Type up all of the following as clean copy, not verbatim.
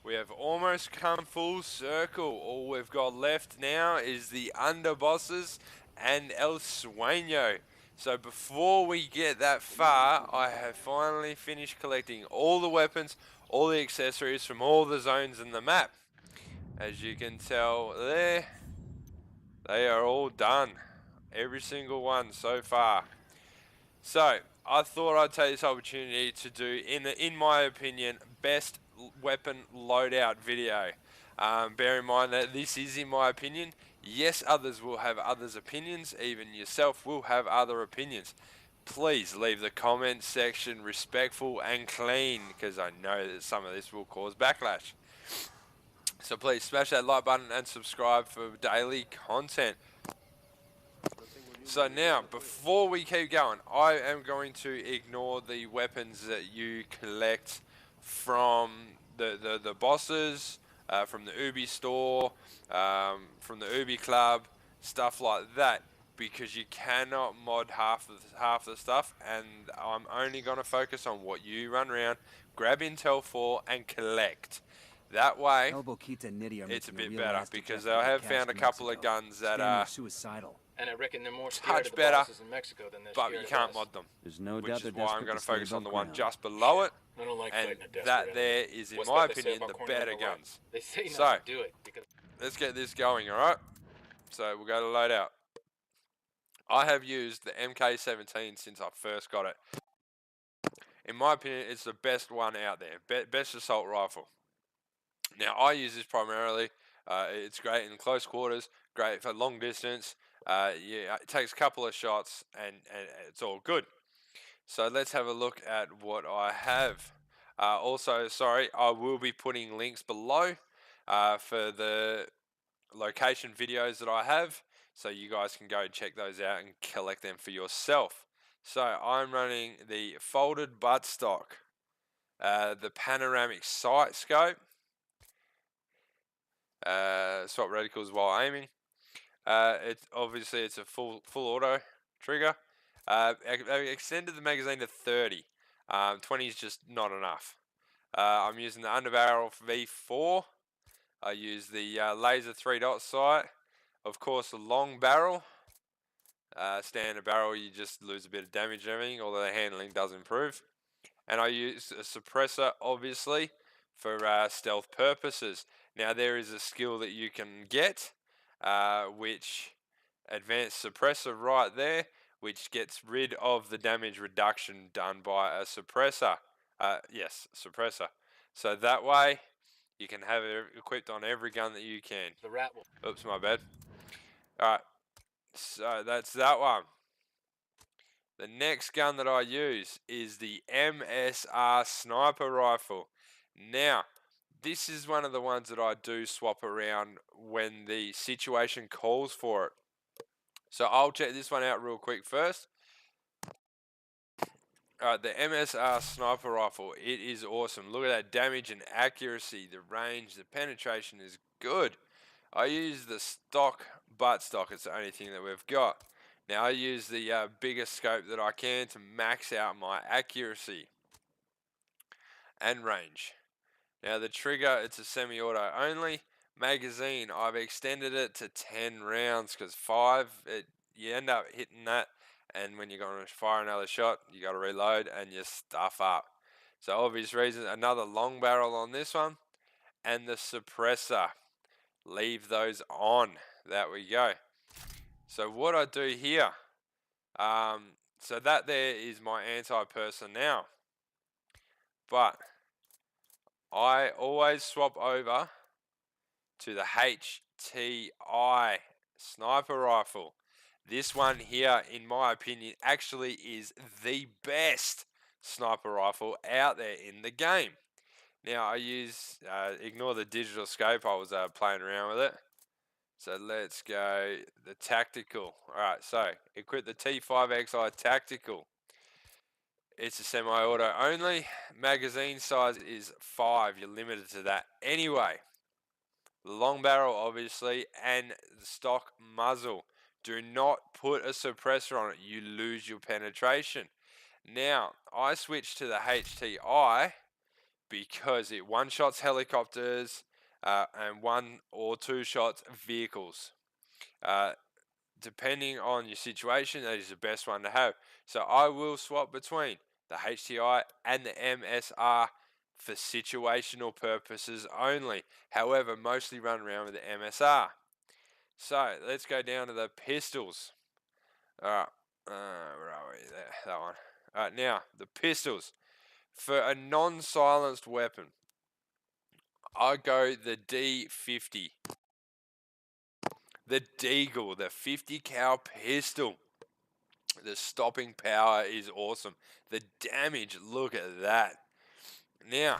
We have almost come full circle. All we've got left now is the underbosses and El Sueño. So before we get that far, I have finally finished collecting all the weapons, all the accessories from all the zones in the map. As you can tell there, they are all done. Every single one so far. So I thought I'd take this opportunity to do, in my opinion, best weapon loadout video. Bear in mind that this is in my opinion. Yes, others will have others' opinions. Even yourself will have other opinions. Please leave the comment section respectful and clean, because I know that some of this will cause backlash. So please smash that like button and subscribe for daily content. So now, before we keep going, I am going to ignore the weapons that you collect from the bosses, from the Ubi store, from the Ubi club, stuff like that, because you cannot mod half the stuff, and I'm only going to focus on what you run around, grab intel for, and collect. That way, it's a bit better, because I have found a couple of guns that are suicidal. And I reckon they're more scared of the better, bosses in Mexico than they're but scared you can't of mod them. There's no Which doubt is they're why I'm going to desperate focus stay on the above one ground. just below it, I don't like and fighting a desperate that enemy. there is, in What's my that they say opinion, about the cornering better the line? guns. They say So, not to do it because let's get this going, alright? So we'll go to loadout. I have used the MK17 since I first got it. In my opinion, it's the best one out there. Best assault rifle. Now, I use this primarily. It's great in close quarters, great for long distance. Yeah, it takes a couple of shots and it's all good. So let's have a look at what I have. Also, sorry, I will be putting links below for the location videos that I have, so you guys can go check those out and collect them for yourself. So I'm running the folded buttstock, the panoramic sight scope, swap reticles while aiming. It's a full auto trigger. I extended the magazine to 30. 20 is just not enough. I'm using the underbarrel V4. I use the laser 3-dot sight. Of course, the long barrel. Standard barrel, you just lose a bit of damage and everything, although the handling does improve. And I use a suppressor, obviously, for stealth purposes. Now, there is a skill that you can get, which advanced suppressor right there, which gets rid of the damage reduction done by a suppressor. Yes, suppressor. So that way, you can have it equipped on every gun that you can. the rat will. Oops, my bad. Alright, so that's that one. The next gun that I use is the MSR sniper rifle. Now, this is one of the ones that I do swap around when the situation calls for it. So I'll check this one out real quick first. Alright, the MSR sniper rifle, it is awesome. Look at that damage and accuracy, the range, the penetration is good. I use the stock buttstock, it's the only thing that we've got. Now I use the biggest scope that I can to max out my accuracy and range. Now the trigger, it's a semi-auto only. Magazine, I've extended it to 10 rounds because 5, you end up hitting that, and when you're going to fire another shot, you got to reload and you stuff up. So obvious reasons, another long barrel on this one, and the suppressor. Leave those on. There we go. So what I do here, so that there is my anti-personnel. But I always swap over to the HTI sniper rifle. This one here, in my opinion, actually is the best sniper rifle out there in the game. Now I use, ignore the digital scope, I was playing around with it. So let's go the tactical. Alright, so equip the T5XI tactical. It's a semi-auto only. Magazine size is 5. You're limited to that anyway. The long barrel, obviously, and the stock muzzle. Do not put a suppressor on it. You lose your penetration. Now, I switched to the HTI because it one-shots helicopters and 1 or 2 shots vehicles. Depending on your situation, that is the best one to have. So I will swap between the HTI and the MSR for situational purposes only. However, mostly run around with the MSR. So let's go down to the pistols. Alright, where are we? There, that one. Alright, now the pistols. For a non-silenced weapon, I go the D50. The Deagle, the 50 cal pistol. The stopping power is awesome. The damage, look at that. Now,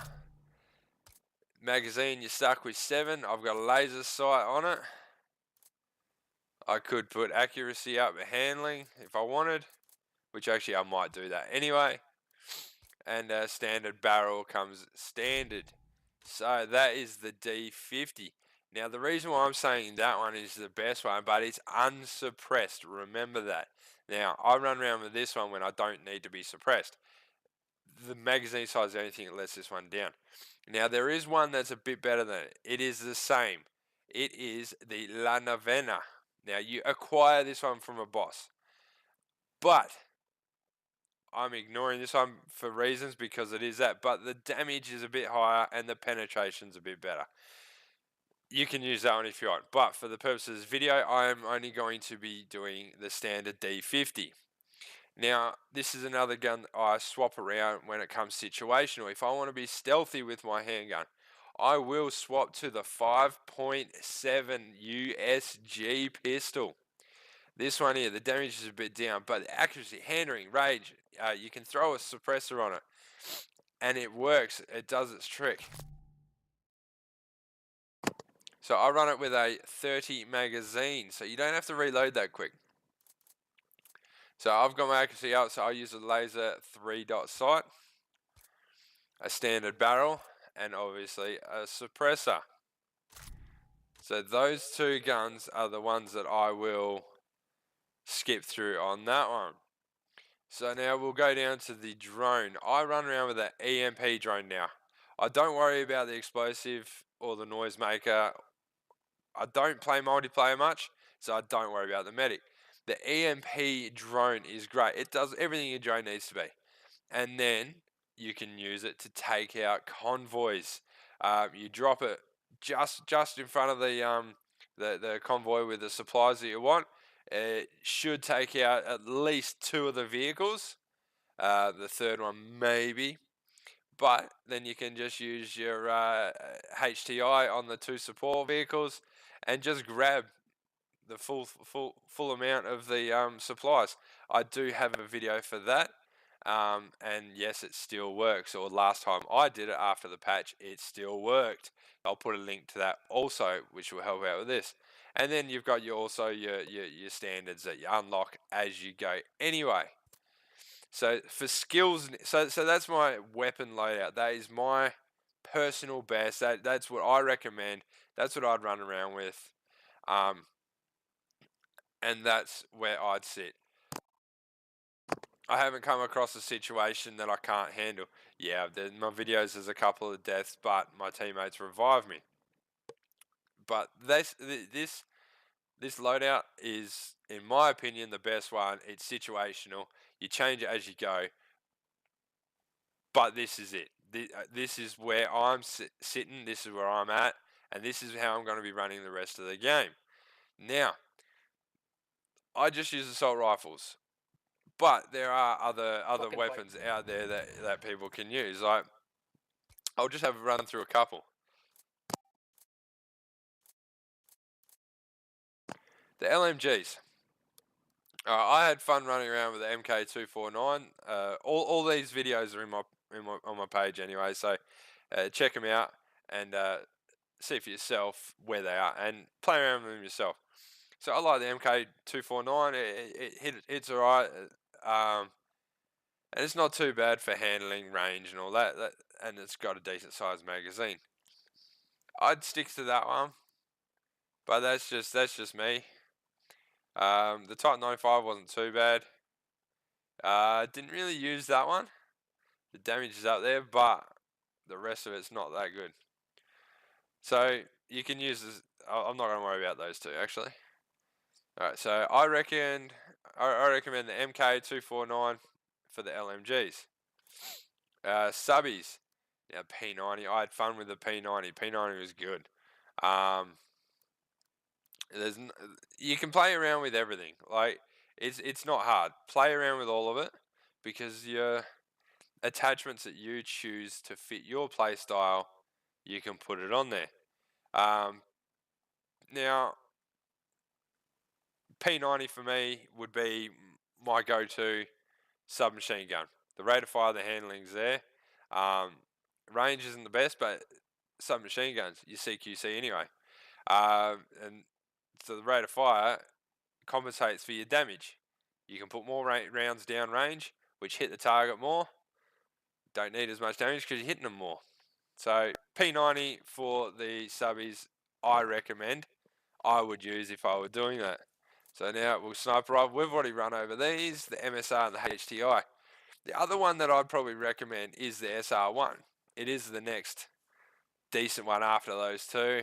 magazine, you're stuck with 7. I've got a laser sight on it. I could put accuracy up at handling if I wanted, which actually I might do that anyway. And standard barrel comes standard. So that is the D50. Now the reason why I'm saying that one is the best one, but it's unsuppressed. Remember that. Now I run around with this one when I don't need to be suppressed. The magazine size is the only thing that lets this one down. Now there is one that's a bit better than it. It is the same. It is the La Novena. Now you acquire this one from a boss, but I'm ignoring this one for reasons because it is that, but the damage is a bit higher and the penetration's a bit better. You can use that one if you want, but for the purposes of this video, I am only going to be doing the standard D50. Now, this is another gun I swap around when it comes situational. If I want to be stealthy with my handgun, I will swap to the 5.7 USG pistol. This one here, the damage is a bit down, but the accuracy, handling, range, you can throw a suppressor on it, and it works. It does its trick. So I run it with a 30 magazine, so you don't have to reload that quick. So I've got my accuracy up, so I use a laser 3-dot sight, a standard barrel, and obviously a suppressor. So those 2 guns are the ones that I will skip through on that one. So now we'll go down to the drone. I run around with an EMP drone now. I don't worry about the explosive or the noisemaker. I don't play multiplayer much, so I don't worry about the medic. The EMP drone is great. It does everything a drone needs to be. And then you can use it to take out convoys. You drop it just in front of the convoy with the supplies that you want. It should take out at least 2 of the vehicles. The third one maybe. But then you can just use your HTI on the 2 support vehicles and just grab the full amount of the supplies. I do have a video for that. And yes, it still works. Or last time I did it after the patch, it still worked. I'll put a link to that also, which will help out with this. And then you've got your standards that you unlock as you go anyway. So for skills, so that's my weapon loadout. That is my personal best. That's what I recommend. That's what I'd run around with. And that's where I'd sit. I haven't come across a situation that I can't handle. Yeah, in my videos there's a couple of deaths, but my teammates revive me. But this loadout is, in my opinion, the best one. It's situational. You change it as you go. But this is it. This is where I'm sitting. This is where I'm at. And this is how I'm going to be running the rest of the game. Now, I just use assault rifles. But there are other weapons out there that people can use. Like, I'll just have a run through a couple. The LMGs. I had fun running around with the MK249. All these videos are on my page anyway, so check them out and see for yourself where they are and play around with them yourself. So I like the MK249. It hits alright, and it's not too bad for handling, range, and all that. And it's got a decent sized magazine. I'd stick to that one, but that's just me. The Type 95 wasn't too bad. Didn't really use that one. The damage is up there, but The rest of it's not that good. So you can use this. I'm not going to worry about those two actually. All right, so I recommend the MK249 for the LMGs. Subbies. Now P90. I had fun with the P90. P90 was good. You can play around with everything. Like it's not hard. Play around with all of it because your attachments that you choose to fit your play style, you can put it on there. Now P90 for me would be my go-to submachine gun. The rate of fire, the handling's there. Range isn't the best, but submachine guns, you CQC anyway. And so the rate of fire compensates for your damage. You can put more rounds down range, which hit the target more. Don't need as much damage because you're hitting them more. So P90 for the subbies, I recommend. I would use if I were doing that. So now we'll sniper rifle. We've already run over these, the MSR and the HTI. The other one that I'd probably recommend is the SR1. It is the next decent one after those two.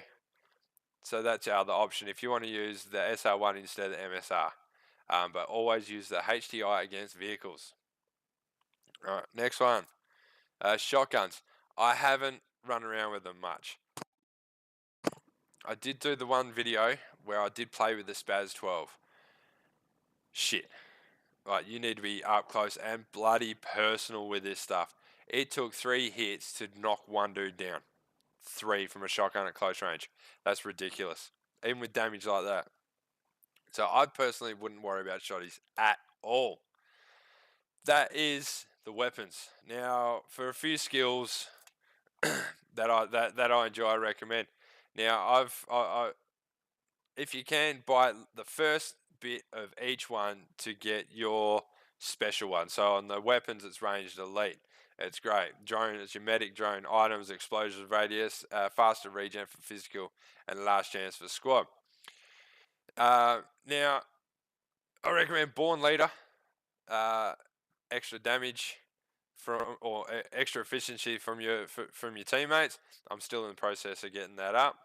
So that's your other option if you want to use the SR1 instead of the MSR. But always use the HTI against vehicles. All right, next one. Shotguns. I haven't run around with them much. I did do the one video where I did play with the Spaz 12. Shit. Right, you need to be up close and bloody personal with this stuff. It took 3 hits to knock one dude down. 3 from a shotgun at close range. That's ridiculous. Even with damage like that. So I personally wouldn't worry about shotties at all. That is the weapons. Now, for a few skills that I enjoy, I recommend. Now, if you can, buy the first bit of each one to get your special one. So on the weapons, it's ranged elite. It's great. Drone, it's your medic drone. Items, explosions radius, faster regen for physical, and last chance for squad. Now, I recommend Born Leader. Extra damage from or extra efficiency from your teammates. I'm still in the process of getting that up.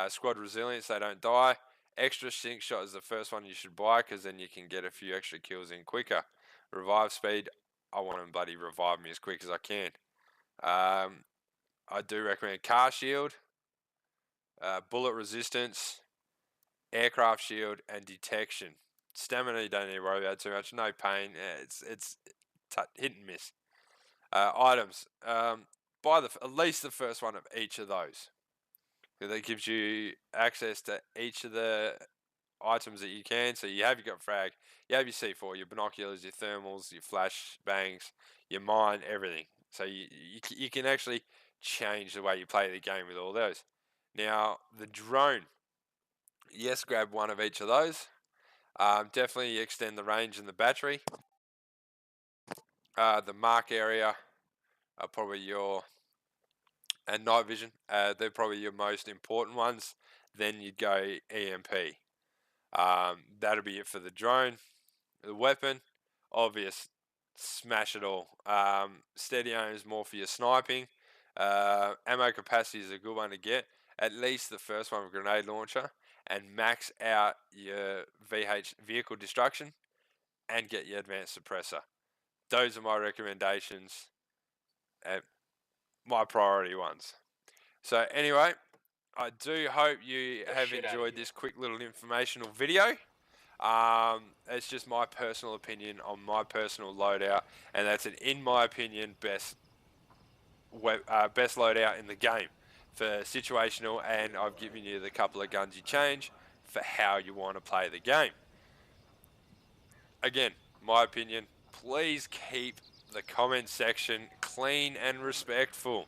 Squad resilience, they don't die. Extra sync shot is the first one you should buy because then you can get a few extra kills in quicker. Revive speed, I want them bloody revive me as quick as I can. I do recommend car shield, bullet resistance, aircraft shield, and detection. Stamina you don't need to worry about too much. No pain. It's hit and miss. Items. Buy at least the first one of each of those. That gives you access to each of the items that you can. So you got frag, you have your C4, your binoculars, your thermals, your flash bangs, your mine, everything. So you can actually change the way you play the game with all those. Now the drone, yes, grab one of each of those. Definitely extend the range and the battery. The mark area are probably and night vision, they're probably your most important ones. Then you'd go EMP. That'll be it for the drone. The weapon, obvious, smash it all. Steady aim is more for your sniping. Ammo capacity is a good one to get. At least the first one with grenade launcher, and max out your vehicle destruction, and get your advanced suppressor. Those are my recommendations. My priority ones. So anyway, I do hope you have enjoyed this quick little informational video. It's just my personal opinion on my personal loadout, and that's in my opinion, best loadout in the game for situational, and I've given you the couple of guns you change for how you want to play the game. Again, my opinion, please keep the comment section clean and respectful.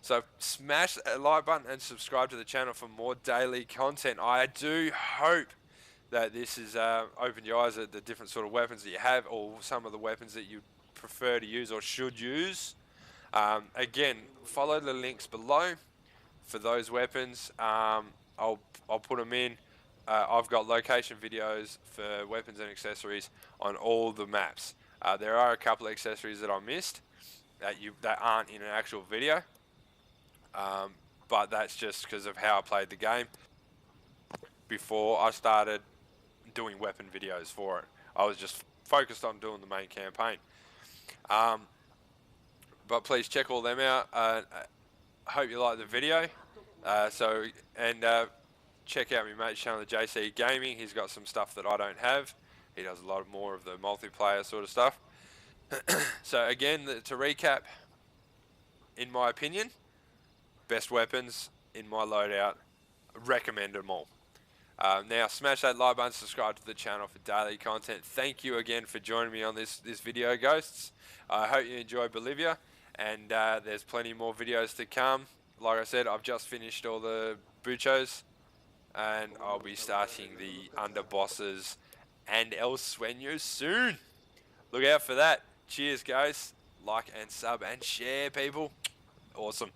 So smash that like button and subscribe to the channel for more daily content. I do hope that this has opened your eyes at the different sort of weapons that you have, or some of the weapons that you prefer to use or should use. Again, follow the links below for those weapons. I'll put them in. I've got location videos for weapons and accessories on all the maps. There are a couple of accessories that I missed that aren't in an actual video. but that's just because of how I played the game before I started doing weapon videos for it. I was just focused on doing the main campaign. But please check all them out. I hope you like the video. Check out my mate's channel, the JC Gaming. He's got some stuff that I don't have. He does a lot more of the multiplayer sort of stuff. So again, to recap, in my opinion, best weapons in my loadout, recommend them all. Now smash that like button, subscribe to the channel for daily content. Thank you again for joining me on this video, Ghosts. I hope you enjoyed Bolivia, and there's plenty more videos to come. Like I said, I've just finished all the buchos, and I'll be starting the underbosses and El Sueños soon. Look out for that. Cheers, guys. Like and sub and share, people. Awesome.